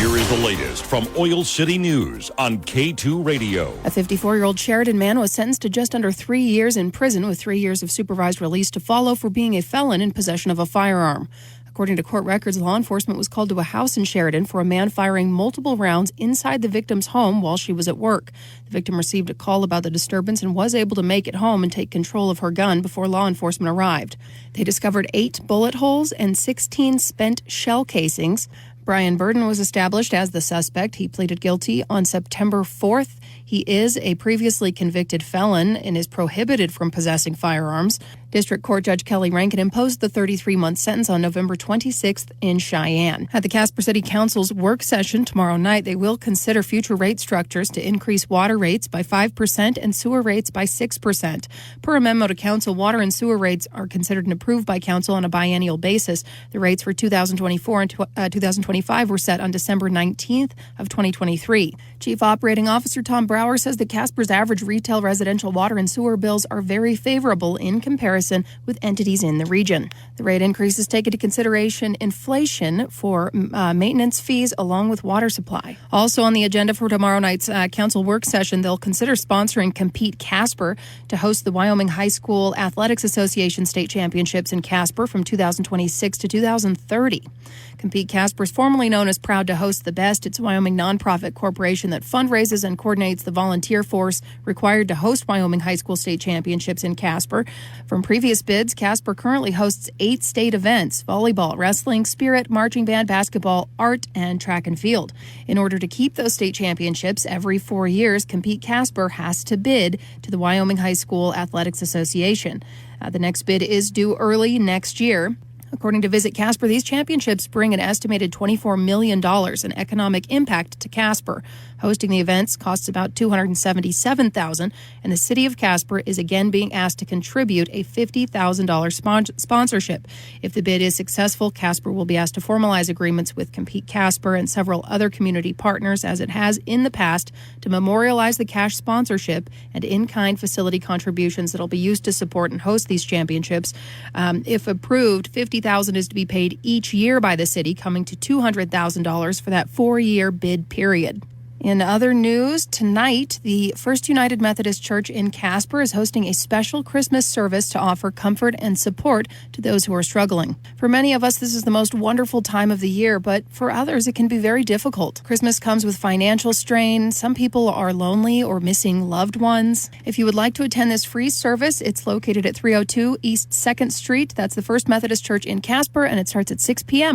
Here is the latest from Oil City News on K2 Radio. A 54-year-old Sheridan man was sentenced to just under 3 years in prison with 3 years of supervised release to follow for being a felon in possession of a firearm. According to court records, law enforcement was called to a house in Sheridan for a man firing multiple rounds inside the victim's home while she was at work. The victim received a call about the disturbance and was able to make it home and take control of her gun before law enforcement arrived. They discovered 8 bullet holes and 16 spent shell casings. Brian Burden was established as the suspect. He pleaded guilty on September 4th. He is a previously convicted felon and is prohibited from possessing firearms. District Court Judge Kelly Rankin imposed the 33-month sentence on November 26th in Cheyenne. At the Casper City Council's work session tomorrow night, they will consider future rate structures to increase water rates by 5% and sewer rates by 6%. Per a memo to council, water and sewer rates are considered and approved by council on a biennial basis. The rates for 2024 and 2025 were set on December 19th of 2023. Chief Operating Officer Tom Brower says that Casper's average retail residential water and sewer bills are very favorable in comparison with entities in the region. The rate increases take into consideration inflation for maintenance fees along with water supply. Also on the agenda for tomorrow night's council work session, they'll consider sponsoring Compete Casper to host the Wyoming High School Athletics Association State Championships in Casper from 2026 to 2030. Compete Casper is formerly known as Proud to Host the Best. It's a Wyoming nonprofit corporation that fundraises and coordinates the volunteer force required to host Wyoming High School State Championships in Casper. From previous bids, Casper currently hosts 8 state events: volleyball, wrestling, spirit, marching band, basketball, art, and track and field. In order to keep those state championships every 4 years, Compete Casper has to bid to the Wyoming High School Athletics Association. The next bid is due early next year. According to Visit Casper, these championships bring an estimated $24 million in economic impact to Casper. Hosting the events costs about $277,000, and the city of Casper is again being asked to contribute a $50,000 sponsorship. If the bid is successful, Casper will be asked to formalize agreements with Compete Casper and several other community partners, as it has in the past, to memorialize the cash sponsorship and in-kind facility contributions that will be used to support and host these championships. If approved, $50,000 is to be paid each year by the city, coming to $200,000 for that 4-year bid period. In other news, tonight, the First United Methodist Church in Casper is hosting a special Christmas service to offer comfort and support to those who are struggling. For many of us, this is the most wonderful time of the year, but for others, it can be very difficult. Christmas comes with financial strain. Some people are lonely or missing loved ones. If you would like to attend this free service, it's located at 302 East 2nd Street. That's the First Methodist Church in Casper, and it starts at 6 p.m.